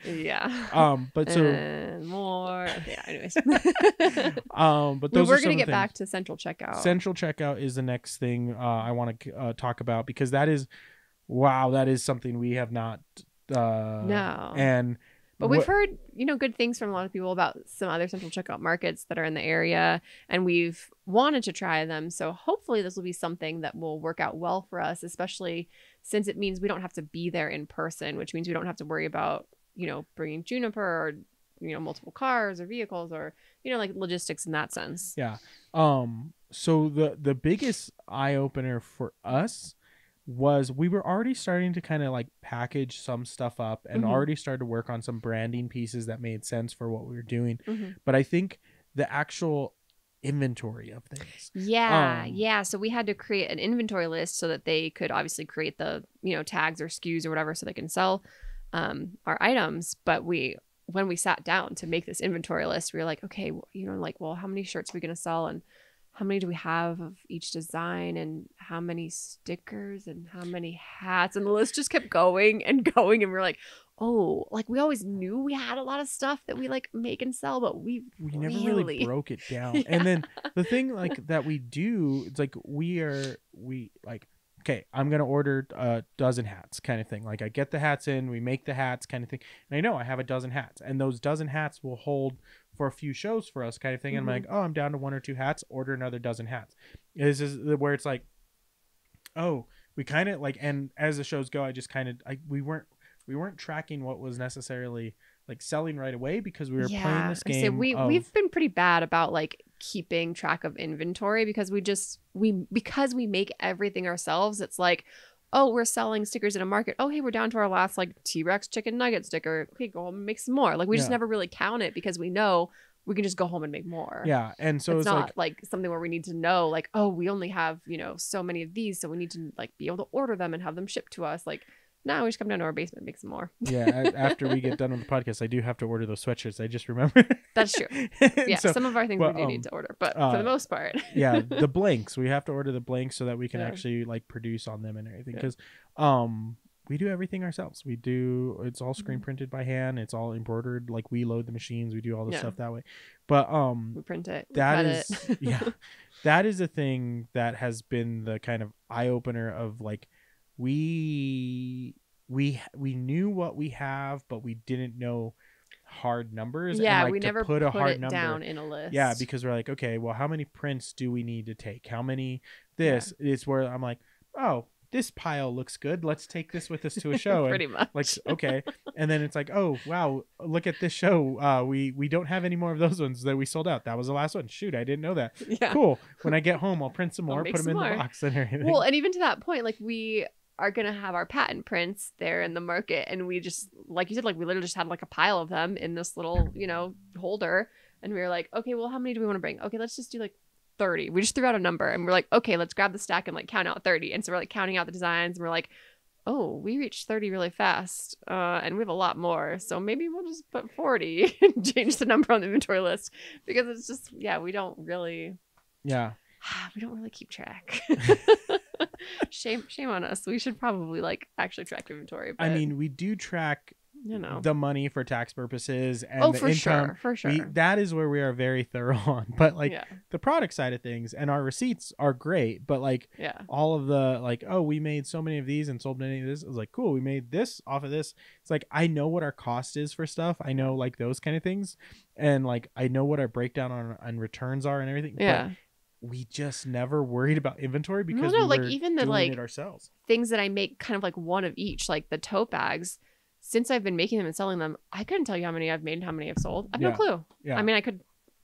Yeah. But so And more. Yeah, anyways. but We those were are some gonna of the get things. back to central checkout. Central checkout is the next thing I want to talk about, because that is, wow, that is something we have not No. and But we've heard, good things from a lot of people about some other central checkout markets that are in the area, and we've wanted to try them. So hopefully this will be something that will work out well for us, especially since it means we don't have to be there in person, which means we don't have to worry about, bringing Juniper or, multiple cars or vehicles or, like logistics in that sense. yeah. So the biggest eye opener for us was we were already starting to kind of like package some stuff up and Mm-hmm. already started to work on some branding pieces that made sense for what we were doing. Mm-hmm. But I think the actual inventory of things. Yeah. So we had to create an inventory list so that they could obviously create the, tags or SKUs or whatever so they can sell our items. But when we sat down to make this inventory list, we were like, okay, well, how many shirts are we going to sell? And how many do we have of each design, and how many stickers and how many hats? And the list just kept going and going. And we're like, oh, like we always knew we had a lot of stuff that we like make and sell, but we never really broke it down. Yeah. And then the thing like that we do, it's like we like, okay, I'm gonna order a dozen hats, kind of thing. Like I get the hats in, we make the hats, kind of thing, and I know I have a dozen hats, and those dozen hats will hold for a few shows for us, kind of thing. And I'm like, oh, I'm down to 1 or 2 hats, order another dozen hats. This is where it's like, oh, we kind of like, and as the shows go, I just kind of we weren't tracking what was necessarily like selling right away, because we were playing this game. We've been pretty bad about like keeping track of inventory, because because we make everything ourselves. It's like, oh, we're selling stickers in a market. Oh, hey, we're down to our last like T-Rex chicken nugget sticker. Okay, go home and make some more. Like we just never really count it, because we know we can just go home and make more. Yeah. And so it's not like something where we need to know like, oh, we only have, so many of these, so we need to like be able to order them and have them shipped to us. Like, no, we just come down to our basement and make some more. Yeah, after we get done with the podcast, I do have to order those sweatshirts. I just remember. That's true. Yeah, so, some of our things we do need to order, but for the most part. Yeah, the blanks. We have to order the blanks so that we can actually like produce on them and everything. Because we do everything ourselves. It's all screen printed by hand. It's all embroidered. Like we load the machines. We do all the stuff that way. But we print it. That is yeah. That is a thing that has been the kind of eye opener of like, we knew what we have, but we didn't know hard numbers and Yeah, like we to never put a hard it number. down in a list. Yeah, because we're like, okay, well, how many prints do we need to take? How many this? It's where I'm like, oh, this pile looks good. Let's take this with us to a show. Pretty And much. like, okay. And then it's like, oh, wow, look at this show. We don't have any more of those ones that we sold out. That was the last one. Shoot, I didn't know that. Yeah. Cool. When I get home, I'll print some I'll more, make put them in some the more. box and everything. Well, and even to that point, like we are gonna have our patent prints there in the market, and we just, like you said, like we literally just had like a pile of them in this little, holder, and we were like, okay, well, how many do we want to bring? Okay, let's just do like 30. We just threw out a number, and we're like, okay, let's grab the stack and like count out 30. And so we're like counting out the designs, and we're like, oh, we reached 30 really fast, and we have a lot more, so maybe we'll just put 40 and change the number on the inventory list, because it's just, we don't really keep track. Shame on us. We should probably like actually track inventory. But, I mean, we do track the money for tax purposes and the income. For sure. That is where we are very thorough on. But like the product side of things and our receipts are great. But like all of the like, oh, we made so many of these and sold many of this. It was like, cool, we made this off of this. It's like, I know what our cost is for stuff. I know like those kind of things. And like, I know what our breakdown on returns are and everything. Yeah. But we just never worried about inventory because we like were even the doing like it ourselves. Things that I make kind of like one of each, like the tote bags. Since I've been making them and selling them, I couldn't tell you how many I've made and how many I've sold. I have no clue. Yeah. I mean,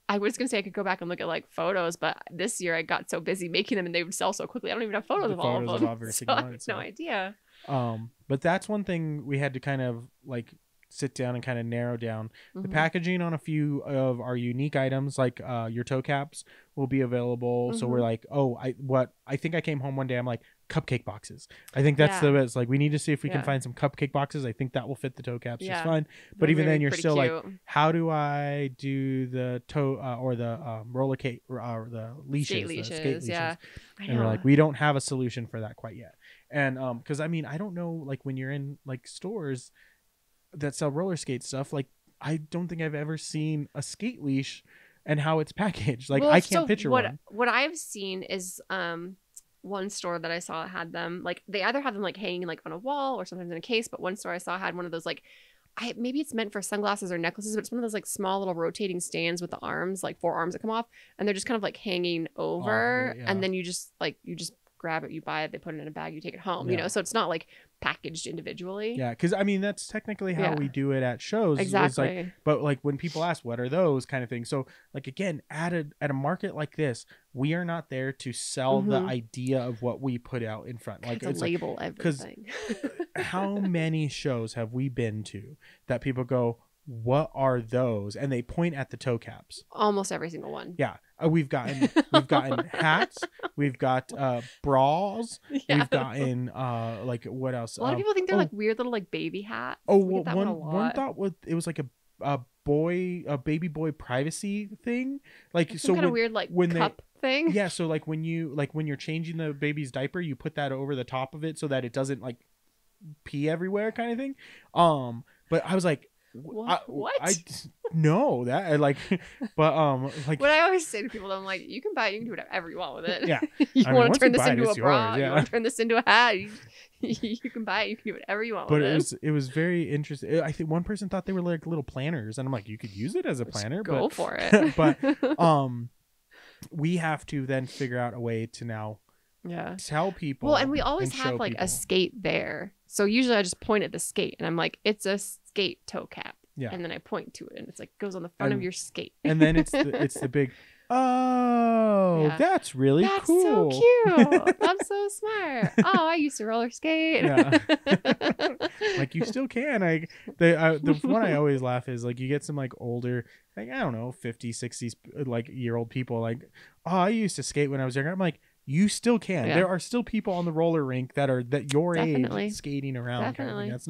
I was going to say I could go back and look at like photos, but this year I got so busy making them and they would sell so quickly. I don't even have photos of all of them. So I have no idea. But that's one thing we had to kind of like sit down and kind of narrow down. The packaging on a few of our unique items, like your toe caps, will be available. So we're like, oh, I think I came home one day, I'm like, cupcake boxes. I think that's the best. Like, we need to see if we can find some cupcake boxes. I think that will fit the toe caps just fine. But even then, you're still cute. Like, how do I do the toe or the roller skate or the leashes, skate leashes? Yeah, and we're like, we don't have a solution for that quite yet. And because I mean, I don't know, like when you're in like stores that sell roller skate stuff, like I don't think I've ever seen a skate leash and how it's packaged. Like, I can't picture one. What I've seen is one store that I saw had them, like they either have them like hanging like on a wall or sometimes in a case, but one store I saw had one of those like, maybe it's meant for sunglasses or necklaces, but it's one of those like small little rotating stands with the arms, like 4 arms that come off, and they're just kind of like hanging over, and then you just grab it, you buy it, they put it in a bag, you take it home, so it's not like packaged individually. Yeah, because I mean that's technically how we do it at shows. Exactly. Like, but like when people ask what are those kind of things, so like again at a market like this, we are not there to sell the idea of what we put out in front. Like it's label everything. How many shows have we been to that people go, what are those? And they point at the toe caps. Almost every single one. Yeah. We've gotten hats. We've got bras. Yeah. We've gotten like what else? A lot of people think they're like weird little like baby hats. Oh, well, one thought it was like a baby boy privacy thing. Like some kind of weird like cup thing. Yeah, so like when you're changing the baby's diaper, you put that over the top of it so that it doesn't like pee everywhere kind of thing. But I was like, what? I know that I like, but like what I always say to people, I'm like, you can buy it, you can do whatever you want with it. Yeah, you want to turn this into a bra, you want to turn this into a hat. You can buy it, you can do whatever you want with it. But it was very interesting. I think one person thought they were like little planners, and I'm like, you could use it as a planner. Go for it. But we have to then figure out a way to now tell people. Well, and we always have like a skate there. So usually I just point at the skate and I'm like, it's a skate toe cap. Yeah. And then I point to it and it's like goes on the front of your skate. And then it's the big, that's really cool. That's so cute. I'm so smart. Oh, I used to roller skate. Yeah. Like you still can. The one I always laugh is like you get some like older, like I don't know, 50s, 60s like year old people like, oh, I used to skate when I was younger. I'm like, you still can. Yeah. There are still people on the roller rink that your age skating around. Definitely. Kind of thing. That's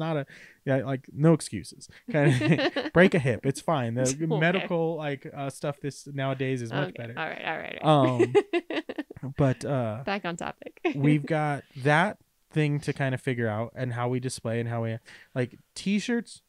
not like no excuses. Kind of break a hip. It's fine. The medical like stuff this nowadays is much better. All right. But back on topic. We've got that thing to kind of figure out and how we display and how we like t-shirts.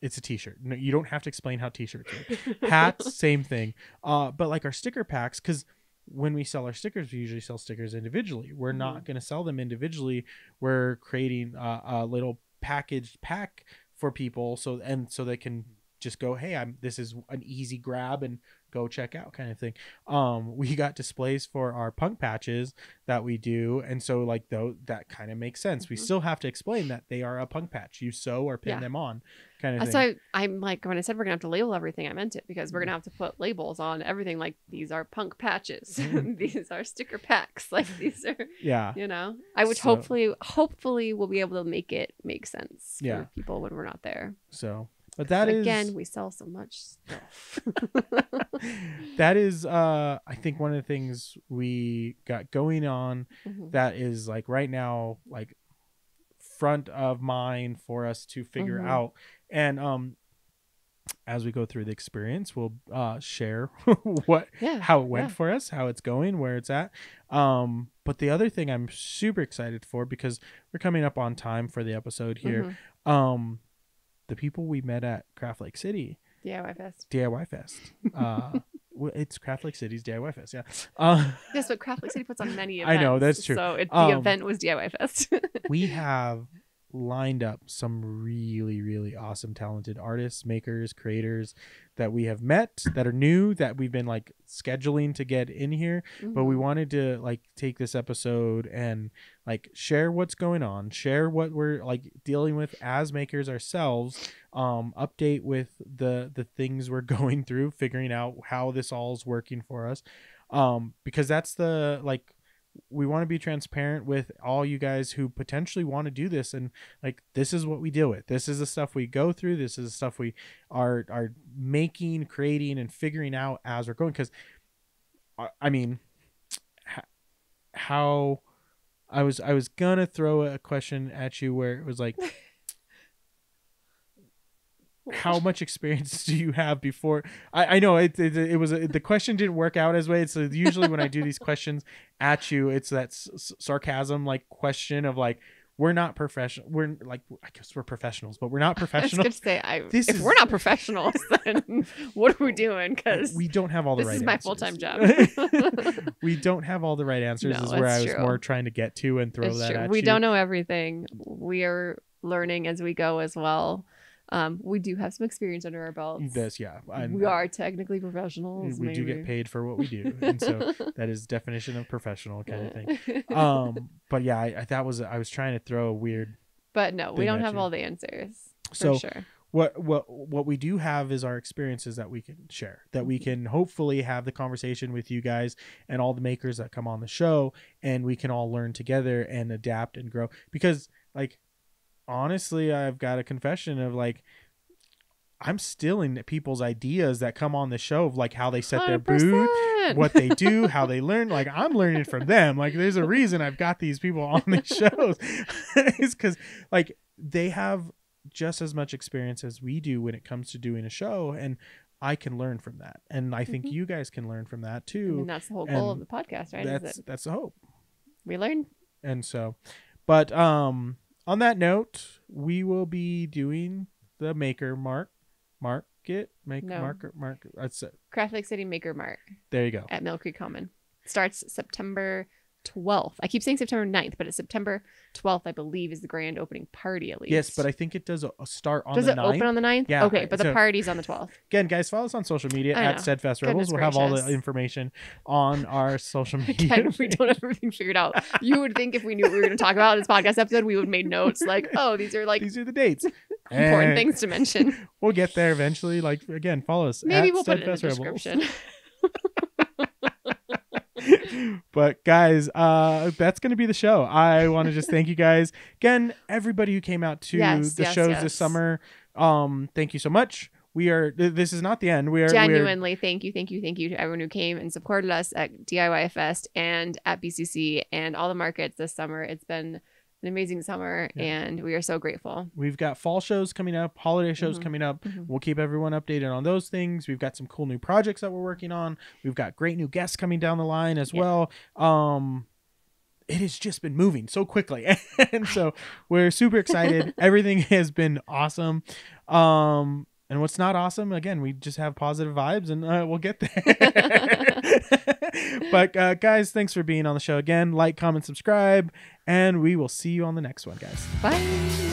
It's a t-shirt. No, you don't have to explain how t-shirts work. Hats, same thing. But like our sticker packs, because when we sell our stickers, we usually sell stickers individually. We're not going to sell them individually. We're creating a little packaged pack for people so they can just go, hey, this is an easy grab and go check out kind of thing. We got displays for our punk patches that we do, and so like though that kind of makes sense. We still have to explain that they are a punk patch. You sew or pin them on, kind of thing. So I'm like, when I said we're gonna have to label everything, I meant it, because we're gonna have to put labels on everything. Like, these are punk patches, these are sticker packs, like these are you know. I would hopefully we'll be able to make it make sense for people when we're not there. So. But that is, again, we sell so much stuff. That is I think one of the things we got going on that is like right now, like front of mind for us to figure out. And as we go through the experience, we'll share how it went for us, how it's going, where it's at. But the other thing I'm super excited for, because we're coming up on time for the episode here, the people we met at Craft Lake City DIY Fest. It's Craft Lake City's DIY Fest. Yes, but Craft Lake City puts on many events. I know, that's true. So the event was DIY Fest. We have lined up some really, really awesome, talented artists, makers, creators that we have met that are new, that we've been like scheduling to get in here. But we wanted to like take this episode and like share what's going on, share what we're like dealing with as makers ourselves, update with the things we're going through, figuring out how this all is working for us, because that's the like, we want to be transparent with all you guys who potentially want to do this, and like, this is what we deal with, this is the stuff we go through, this is the stuff we are making, creating, and figuring out as we're going. Because I mean, how I was gonna throw a question at you where it was like, how much experience do you have before? I know it was the question didn't work out as way. So usually when I do these questions at you, it's that sarcasm like question of like, we're not professional. We're like, I guess we're professionals, but we're not professionals. I was gonna say, if we're not professionals, then what are we doing? Because we don't have all the right answers. This is my full-time job. We don't have all the right answers, is where I was more trying to get to and throw that at you. We don't know everything. We are learning as we go as well. We do have some experience under our belts. We are technically professionals. We do get paid for what we do, and so that is definition of professional kind of thing. But yeah, I was trying to throw a weird. But no, we don't have all the answers. So for sure. What we do have is our experiences that we can share, that we can hopefully have the conversation with you guys and all the makers that come on the show, and we can all learn together and adapt and grow. Because like, honestly, I've got a confession of like, I'm stealing people's ideas that come on the show of like how they set 100%. Their booth, what they do, how they learn. Like, I'm learning from them. Like, there's a reason I've got these people on these shows. It's because like, they have just as much experience as we do when it comes to doing a show, and I can learn from that, and I think you guys can learn from that too. And that's the whole goal of the podcast, right? That's the hope. We learn. And so, but on that note, we will be doing the Maker Market. That's it. Craft Lake City Maker Mart. There you go. At Mill Creek Common. Starts September 12th. I keep saying September 9th, but it's September 12th, I believe, is the grand opening party at least. Yes, but I think it does a start on the 9th. Does it open on the 9th? Yeah. Okay, but the party's on the 12th. Again, guys, follow us on social media at Steadfast Rebels. We'll have all the information on our social media. Again, we don't have everything figured out. You would think if we knew what we were going to talk about in this podcast episode, we would have made notes like, oh, these are the dates. Important things to mention. We'll get there eventually. Like, again, follow us. Maybe we'll put it in the description. But guys, that's going to be the show. I want to just thank you guys again, everybody who came out to the shows this summer. Thank you so much. This is not the end. Genuinely thank you to everyone who came and supported us at DIY Fest and at BCC and all the markets this summer. It's been an amazing summer, and we are so grateful. We've got fall shows coming up, holiday shows coming up. We'll keep everyone updated on those things. We've got some cool new projects that we're working on. We've got great new guests coming down the line as well. It has just been moving so quickly, and so we're super excited. Everything has been awesome. And what's not awesome, again, we just have positive vibes, and we'll get there. But guys, thanks for being on the show again. Like, comment, subscribe, and we will see you on the next one, guys. Bye.